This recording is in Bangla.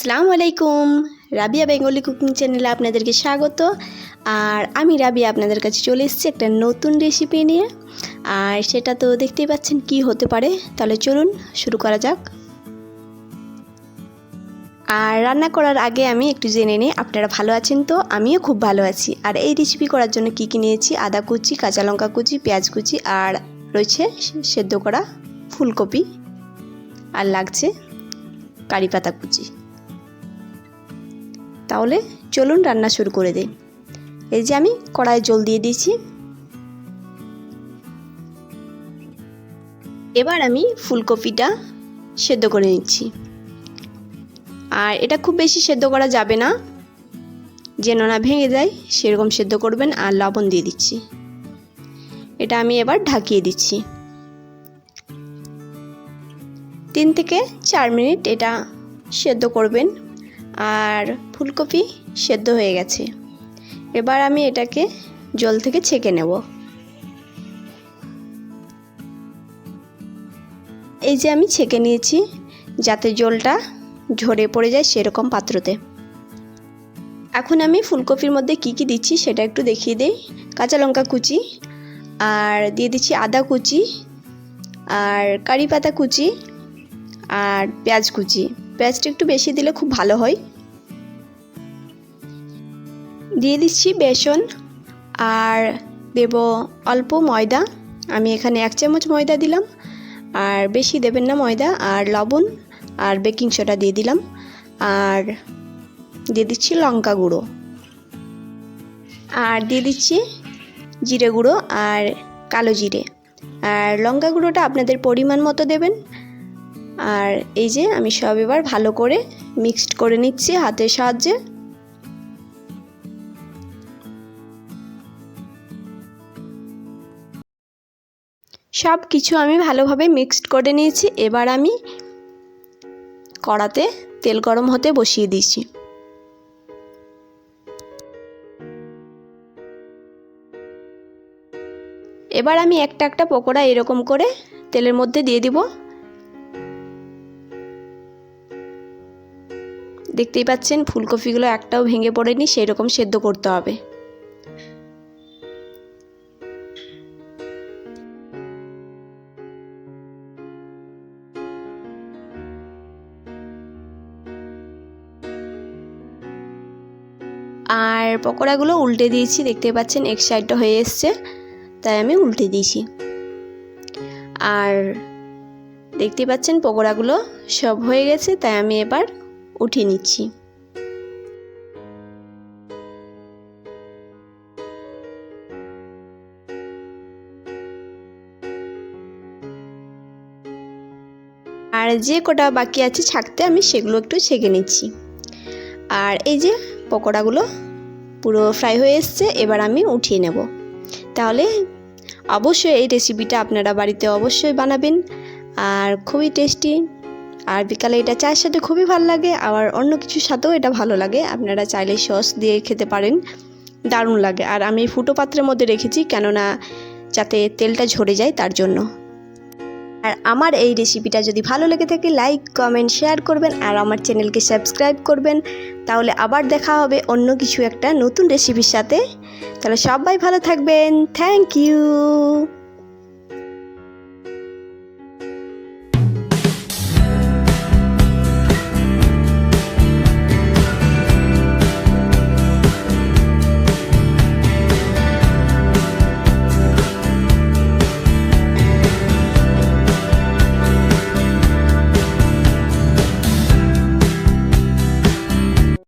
আসসালামু আলাইকুম। রাবিয়া বেঙ্গলি কুকিং চ্যানেলে আপনাদেরকে স্বাগত। আর আমি রাবিয়া আপনাদের কাছে চলে এসেছি একটা নতুন রেসিপি নিয়ে। আর সেটা তো দেখতেই পাচ্ছেন কি হতে পারে। তাহলে চলুন শুরু করা যাক। আর রান্না করার আগে আমি একটু জেনে নিই আপনারা ভালো আছেন তো? আমিও খুব ভালো আছি। আর এই রেসিপি করার জন্য কী কী নিয়েছি: আদা কুচি, কাঁচা লঙ্কা কুচি, পেঁয়াজ কুচি, আর রয়েছে সেদ্ধ করা ফুলকপি, আর লাগছে কারি পাতা কুচি। তাহলে চলুন রান্না শুরু করে দিই। এই যে আমি কড়াইয়ে জল দিয়ে দিয়েছি। এবার আমি ফুলকপিটা সেদ্ধ করে নিচ্ছি। আর এটা খুব বেশি সেদ্ধ করা যাবে না, যেন না ভেঙে যায় সেরকম সেদ্ধ করবেন। আর লবণ দিয়ে দিচ্ছি। এটা আমি এবার ঢাকিয়ে দিচ্ছি। 3 থেকে 4 মিনিট এটা সেদ্ধ করবেন। আর ফুলকপি সেদ্ধ হয়ে গেছে। এবার আমি এটাকে জল থেকে ছেঁকে নেব। এই যে আমি ছেঁকে নিয়েছি, যাতে জলটা ঝরে পড়ে যায় সেরকম পাত্রতে। এখন আমি ফুলকপির মধ্যে কি কি দিচ্ছি সেটা একটু দেখিয়ে দেই। কাঁচা লঙ্কা কুচি, আর দিয়ে দিচ্ছি আদা কুচি, আর কারি পাতা কুচি, আর পেঁয়াজ কুচি। পেঁয়াজটা একটু বেশি দিলে খুব ভালো হয়। দিয়ে দিচ্ছি বেসন, আর দেব অল্প ময়দা। আমি এখানে 1 চামচ ময়দা দিলাম, আর বেশি দেবেন না ময়দা। আর লবণ আর বেকিং সোডা দিয়ে দিলাম। আর দিয়ে দিচ্ছি লঙ্কা গুঁড়ো, আর দিয়ে দিচ্ছি জিরে গুঁড়ো আর কালো জিরে। আর লঙ্কা গুঁড়োটা আপনাদের পরিমাণ মতো দেবেন। আর এই যে আমি সব এবার ভালো করে মিক্সড করে নিচ্ছি হাতের সাহায্যে। সব কিছু আমি ভালোভাবে মিক্সড করে নিয়েছি। এবার আমি কড়াতে তেল গরম হতে বসিয়ে দিয়েছি। এবার আমি একটা একটা পকোড়া এরকম করে তেলের মধ্যে দিয়ে দিব। দেখতেই পাচ্ছেন ফুলকপিগুলো একটাও ভেঙে পড়েনি, সেই রকম সেদ্ধ করতে হবে। আর পকোড়াগুলো উল্টে দিয়েছি, দেখতে পাচ্ছেন এক সাইডটা হয়ে এসছে, তাই আমি উল্টে দিয়েছি। আর দেখতে পাচ্ছেন পকোড়াগুলো সব হয়ে গেছে, তাই আমি এবার উঠিয়ে নিচ্ছি। আর যে কটা বাকি আছে ছাকতে, আমি সেগুলো একটু ছেঁকে নিচ্ছি। আর এই যে পকোড়াগুলো পুরো ফ্রাই হয়ে এসছে, এবার আমি উঠিয়ে নেব। তাহলে অবশ্যই এই রেসিপিটা আপনারা বাড়িতে অবশ্যই বানাবেন। আর খুবই টেস্টি। আর বিকালে এটা চায়ের সাথে খুবই ভালো লাগে, আবার অন্য কিছুর সাথেও এটা ভালো লাগে। আপনারা চাইলে সস দিয়ে খেতে পারেন, দারুণ লাগে। আর আমি ফুটো পাত্রের মধ্যে রেখেছি, কেননা যাতে তেলটা ঝরে যায় তার জন্য। আর আমার এই রেসিপিটা যদি ভালো লেগে থাকে, লাইক কমেন্ট শেয়ার করবেন, আর আমার চ্যানেলকে সাবস্ক্রাইব করবেন। তাহলে আবার দেখা হবে অন্য কিছু একটা নতুন রেসিপির সাথে। তাহলে সবাই ভালো থাকবেন। Thank you.